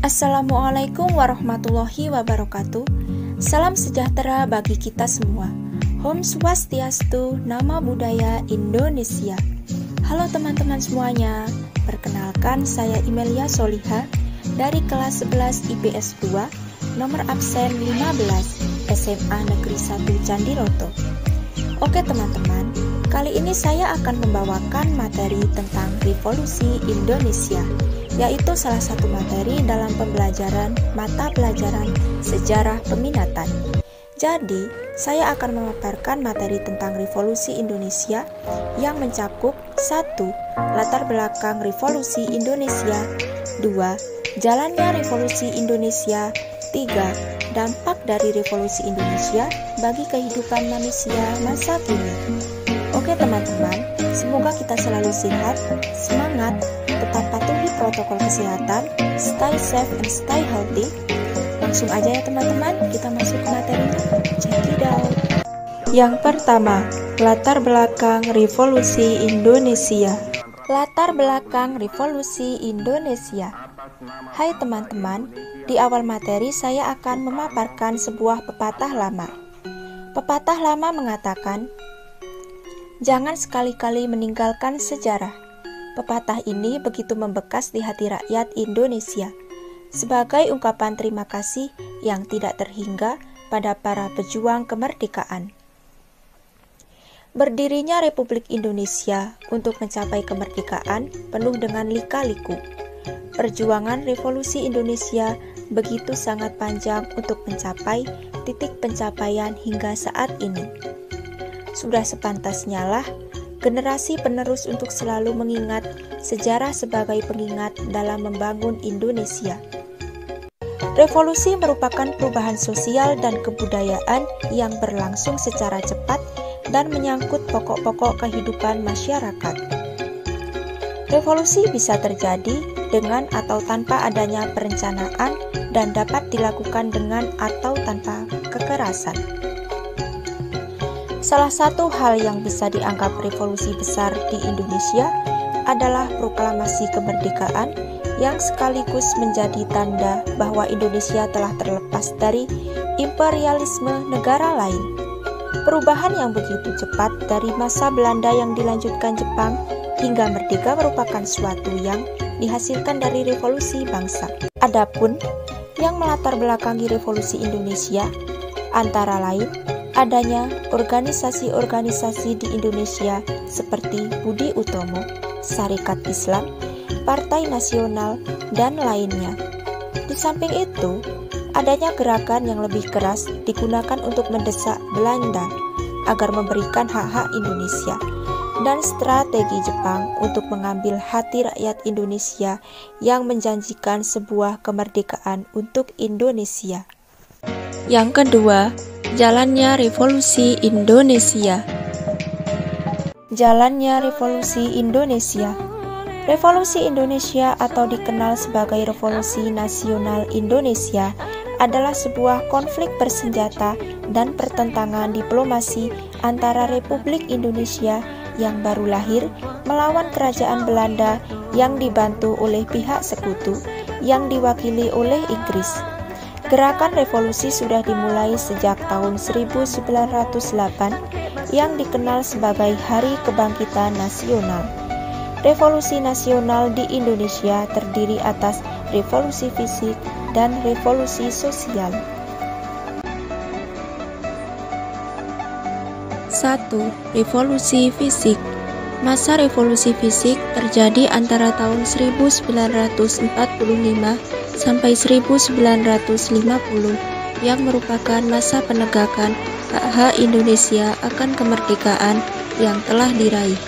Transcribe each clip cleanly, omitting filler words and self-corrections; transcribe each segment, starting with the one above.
Assalamualaikum warahmatullahi wabarakatuh. Salam sejahtera bagi kita semua. Om Swastiastu, Nama Budaya Indonesia. Halo teman-teman semuanya. Perkenalkan, saya Imelia Soliha dari kelas 11 IPS 2, nomor absen 15, SMA Negeri 1 Candiroto. Oke teman-teman, kali ini saya akan membawakan materi tentang Revolusi Indonesia, yaitu salah satu materi dalam pembelajaran mata pelajaran Sejarah Peminatan. Jadi, saya akan memaparkan materi tentang Revolusi Indonesia yang mencakup 1. Latar belakang Revolusi Indonesia, 2. Jalannya Revolusi Indonesia, 3. Dampak dari Revolusi Indonesia bagi kehidupan manusia masa kini. Oke teman-teman, semoga kita selalu sehat, semangat, tetap patuhi protokol kesehatan, stay safe and stay healthy. Langsung aja ya teman-teman, kita masuk ke materinya. Check it out. Yang pertama, latar belakang Revolusi Indonesia. Latar belakang Revolusi Indonesia. Hai teman-teman, di awal materi saya akan memaparkan sebuah pepatah lama. Pepatah lama mengatakan, "Jangan sekali-kali meninggalkan sejarah." Pepatah ini begitu membekas di hati rakyat Indonesia sebagai ungkapan terima kasih yang tidak terhingga pada para pejuang kemerdekaan. Berdirinya Republik Indonesia untuk mencapai kemerdekaan penuh dengan lika-liku. Perjuangan Revolusi Indonesia begitu sangat panjang untuk mencapai titik pencapaian hingga saat ini. Sudah sepantasnya lah generasi penerus untuk selalu mengingat sejarah sebagai pengingat dalam membangun Indonesia. Revolusi merupakan perubahan sosial dan kebudayaan yang berlangsung secara cepat dan menyangkut pokok-pokok kehidupan masyarakat. Revolusi bisa terjadi dengan atau tanpa adanya perencanaan dan dapat dilakukan dengan atau tanpa kekerasan. Salah satu hal yang bisa dianggap revolusi besar di Indonesia adalah proklamasi kemerdekaan yang sekaligus menjadi tanda bahwa Indonesia telah terlepas dari imperialisme negara lain. Perubahan yang begitu cepat dari masa Belanda yang dilanjutkan Jepang hingga merdeka merupakan suatu yang dihasilkan dari revolusi bangsa. Adapun yang melatar belakangi revolusi Indonesia antara lain adanya organisasi-organisasi di Indonesia seperti Budi Utomo, Sarekat Islam, Partai Nasional, dan lainnya. Di samping itu, adanya gerakan yang lebih keras digunakan untuk mendesak Belanda agar memberikan hak-hak Indonesia, dan strategi Jepang untuk mengambil hati rakyat Indonesia yang menjanjikan sebuah kemerdekaan untuk Indonesia. Yang kedua, jalannya Revolusi Indonesia. Jalannya Revolusi Indonesia. Revolusi Indonesia atau dikenal sebagai Revolusi Nasional Indonesia adalah sebuah konflik bersenjata dan pertentangan diplomasi antara Republik Indonesia yang baru lahir melawan kerajaan Belanda yang dibantu oleh pihak sekutu yang diwakili oleh Inggris. Gerakan revolusi sudah dimulai sejak tahun 1908 yang dikenal sebagai Hari Kebangkitan Nasional. Revolusi nasional di Indonesia terdiri atas revolusi fisik dan revolusi sosial. 1. Revolusi fisik. Masa revolusi fisik terjadi antara tahun 1945 sampai 1950 yang merupakan masa penegakan hak-hak Indonesia akan kemerdekaan yang telah diraih.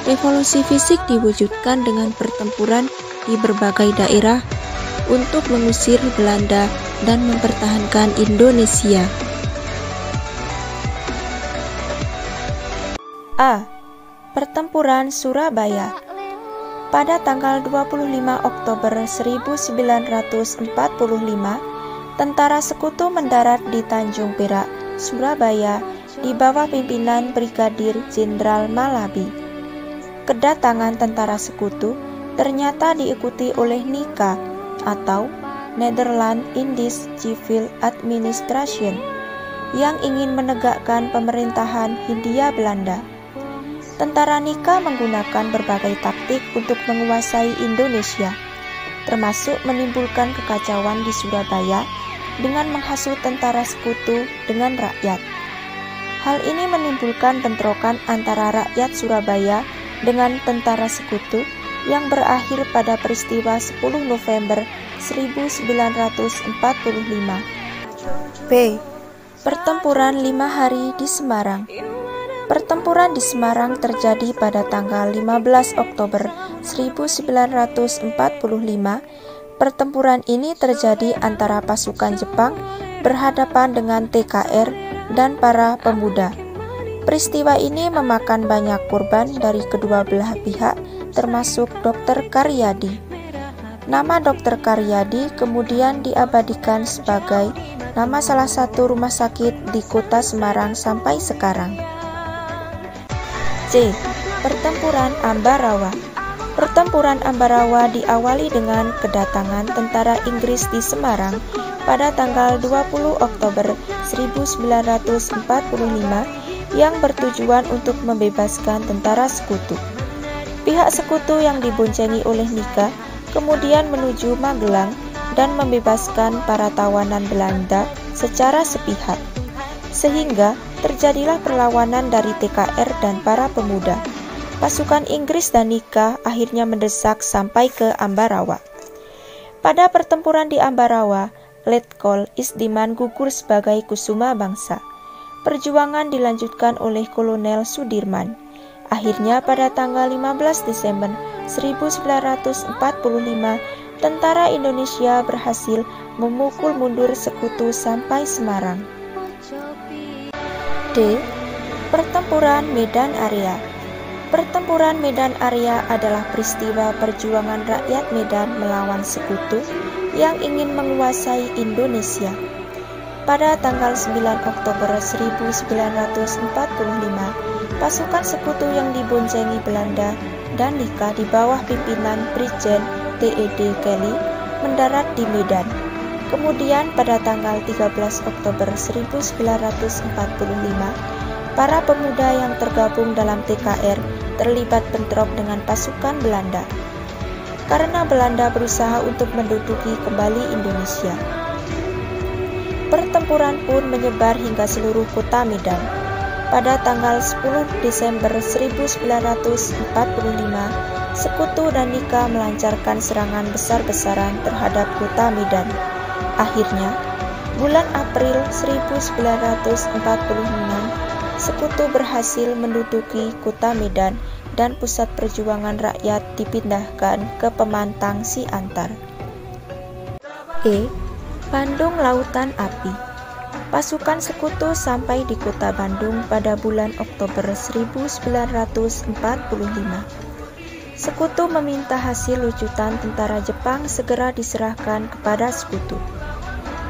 Revolusi fisik diwujudkan dengan pertempuran di berbagai daerah untuk mengusir Belanda dan mempertahankan Indonesia. A. Pertempuran Surabaya. Pada tanggal 25 Oktober 1945, tentara sekutu mendarat di Tanjung Perak, Surabaya di bawah pimpinan Brigadir Jenderal Malabi. Kedatangan tentara sekutu ternyata diikuti oleh Nika atau Netherlands Indisch Civil Administration yang ingin menegakkan pemerintahan Hindia Belanda. Tentara Nika menggunakan berbagai taktik untuk menguasai Indonesia, termasuk menimbulkan kekacauan di Surabaya dengan menghasut tentara sekutu dengan rakyat. Hal ini menimbulkan bentrokan antara rakyat Surabaya dengan tentara sekutu yang berakhir pada peristiwa 10 November 1945. B. Pertempuran 5 hari di Semarang. Pertempuran di Semarang terjadi pada tanggal 15 Oktober 1945. Pertempuran ini terjadi antara pasukan Jepang berhadapan dengan TKR dan para pemuda. Peristiwa ini memakan banyak korban dari kedua belah pihak, termasuk Dr. Karyadi. Nama Dr. Karyadi kemudian diabadikan sebagai nama salah satu rumah sakit di kota Semarang sampai sekarang. C. Pertempuran Ambarawa. Pertempuran Ambarawa diawali dengan kedatangan tentara Inggris di Semarang pada tanggal 20 Oktober 1945 yang bertujuan untuk membebaskan tentara sekutu. Pihak sekutu yang diboncengi oleh Nika kemudian menuju Magelang dan membebaskan para tawanan Belanda secara sepihak, sehingga terjadilah perlawanan dari TKR dan para pemuda. Pasukan Inggris dan Nika akhirnya mendesak sampai ke Ambarawa. Pada pertempuran di Ambarawa, Letkol Isdiman gugur sebagai kusuma bangsa. Perjuangan dilanjutkan oleh Kolonel Sudirman. Akhirnya pada tanggal 15 Desember 1945, tentara Indonesia berhasil memukul mundur sekutu sampai Semarang. D. Pertempuran Medan Area. Pertempuran Medan Area adalah peristiwa perjuangan rakyat Medan melawan sekutu yang ingin menguasai Indonesia. Pada tanggal 9 Oktober 1945, pasukan sekutu yang diboncengi Belanda dan Nika di bawah pimpinan Brigjen T.E.D. Kelly mendarat di Medan. Kemudian pada tanggal 13 Oktober 1945, para pemuda yang tergabung dalam TKR terlibat bentrok dengan pasukan Belanda. Karena Belanda berusaha untuk menduduki kembali Indonesia. Pertempuran pun menyebar hingga seluruh kota Medan. Pada tanggal 10 Desember 1945, sekutu dan Nika melancarkan serangan besar-besaran terhadap kota Medan. Akhirnya, bulan April 1946, sekutu berhasil menduduki kota Medan dan pusat perjuangan rakyat dipindahkan ke Pemantang Siantar. E. Bandung Lautan Api. Pasukan sekutu sampai di kota Bandung pada bulan Oktober 1945. Sekutu meminta hasil lucutan tentara Jepang segera diserahkan kepada sekutu.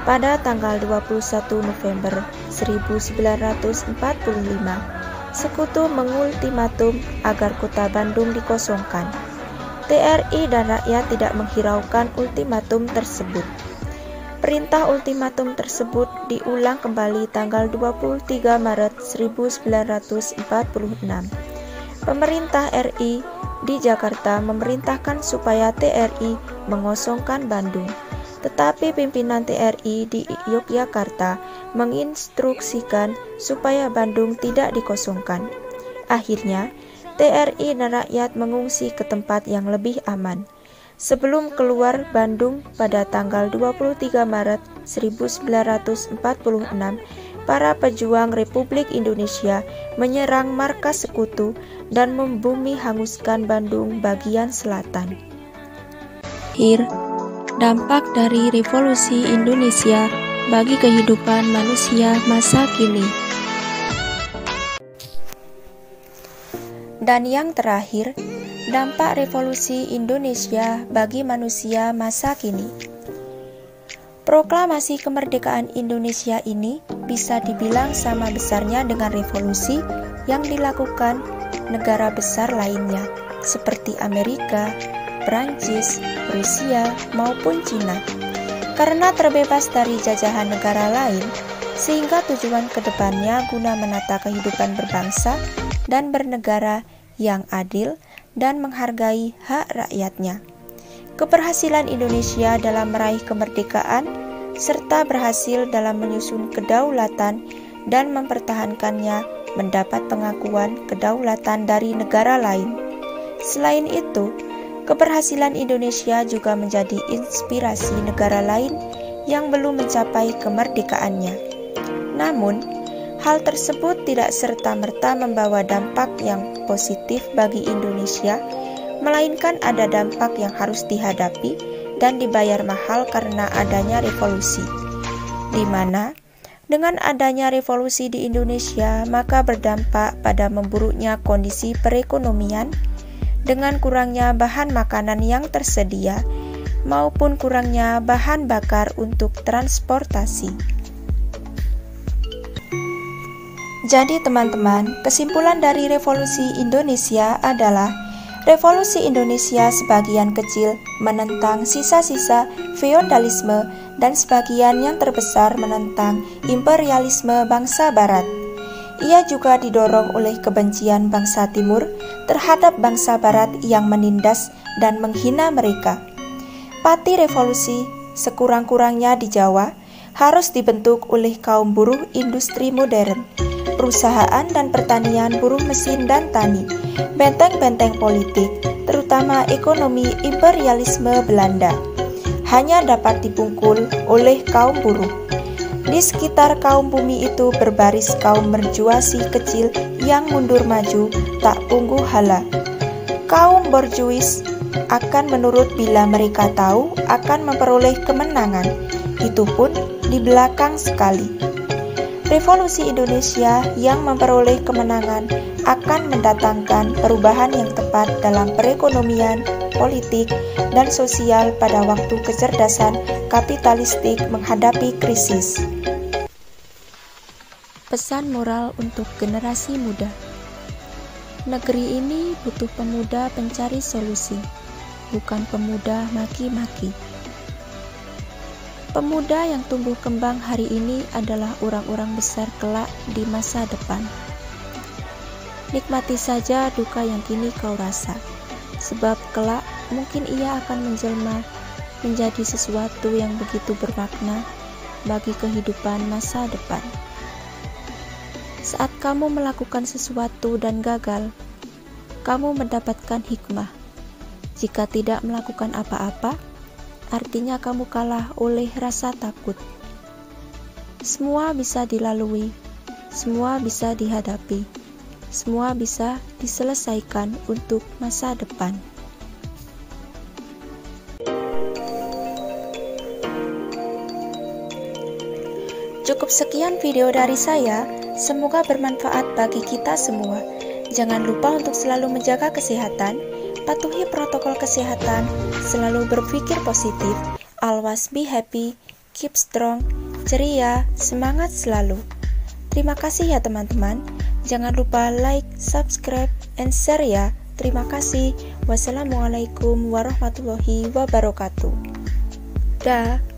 Pada tanggal 21 November 1945, sekutu mengultimatum agar kota Bandung dikosongkan. TRI dan rakyat tidak menghiraukan ultimatum tersebut. Perintah ultimatum tersebut diulang kembali tanggal 23 Maret 1946. Pemerintah RI di Jakarta memerintahkan supaya TRI mengosongkan Bandung. Tetapi pimpinan TRI di Yogyakarta menginstruksikan supaya Bandung tidak dikosongkan. Akhirnya, TRI dan rakyat mengungsi ke tempat yang lebih aman. Sebelum keluar Bandung pada tanggal 23 Maret 1946, para pejuang Republik Indonesia menyerang markas sekutu dan membumi hanguskan Bandung bagian selatan. Dampak dari Revolusi Indonesia bagi kehidupan manusia masa kini. Dan yang terakhir, dampak revolusi Indonesia bagi manusia masa kini. Proklamasi kemerdekaan Indonesia ini bisa dibilang sama besarnya dengan revolusi yang dilakukan negara besar lainnya seperti Amerika, Prancis, Rusia, maupun Cina. karena terbebas dari jajahan negara lain, sehingga tujuan kedepannya guna menata kehidupan berbangsa dan bernegara yang adil dan menghargai hak rakyatnya. Keberhasilan Indonesia dalam meraih kemerdekaan serta berhasil dalam menyusun kedaulatan dan mempertahankannya mendapat pengakuan kedaulatan dari negara lain. Selain itu, keberhasilan Indonesia juga menjadi inspirasi negara lain yang belum mencapai kemerdekaannya. Namun, hal tersebut tidak serta-merta membawa dampak yang positif bagi Indonesia, melainkan ada dampak yang harus dihadapi dan dibayar mahal karena adanya revolusi, di mana dengan adanya revolusi di Indonesia maka berdampak pada memburuknya kondisi perekonomian dengan kurangnya bahan makanan yang tersedia maupun kurangnya bahan bakar untuk transportasi. Jadi teman-teman, kesimpulan dari revolusi Indonesia adalah revolusi Indonesia sebagian kecil menentang sisa-sisa feodalisme dan sebagian yang terbesar menentang imperialisme bangsa barat. Ia juga didorong oleh kebencian bangsa timur terhadap bangsa barat yang menindas dan menghina mereka. Pati revolusi sekurang-kurangnya di Jawa harus dibentuk oleh kaum buruh industri modern, perusahaan dan pertanian buruh mesin dan tani, benteng-benteng politik, terutama ekonomi imperialisme Belanda, hanya dapat dipungkul oleh kaum buruh. Di sekitar kaum bumi itu berbaris kaum berjuasi kecil yang mundur maju, tak punggu hala. Kaum borjuis akan menurut bila mereka tahu akan memperoleh kemenangan, itu pun di belakang sekali. Revolusi Indonesia yang memperoleh kemenangan akan mendatangkan perubahan yang tepat dalam perekonomian, politik, dan sosial pada waktu kecerdasan kapitalistik menghadapi krisis. Pesan moral untuk generasi muda. Negeri ini butuh pemuda pencari solusi, bukan pemuda maki-maki. Pemuda yang tumbuh kembang hari ini adalah orang-orang besar kelak di masa depan. Nikmati saja duka yang kini kau rasa, sebab kelak mungkin ia akan menjelma menjadi sesuatu yang begitu bermakna bagi kehidupan masa depan. Saat kamu melakukan sesuatu dan gagal, kamu mendapatkan hikmah. Jika tidak melakukan apa-apa, artinya kamu kalah oleh rasa takut. Semua bisa dilalui, semua bisa dihadapi, semua bisa diselesaikan untuk masa depan. Cukup sekian video dari saya, semoga bermanfaat bagi kita semua. Jangan lupa untuk selalu menjaga kesehatan, patuhi protokol kesehatan, selalu berpikir positif, always be happy, keep strong, ceria, semangat selalu. Terima kasih ya teman-teman. Jangan lupa like, subscribe, and share ya. Terima kasih. Wassalamualaikum warahmatullahi wabarakatuh. Dah.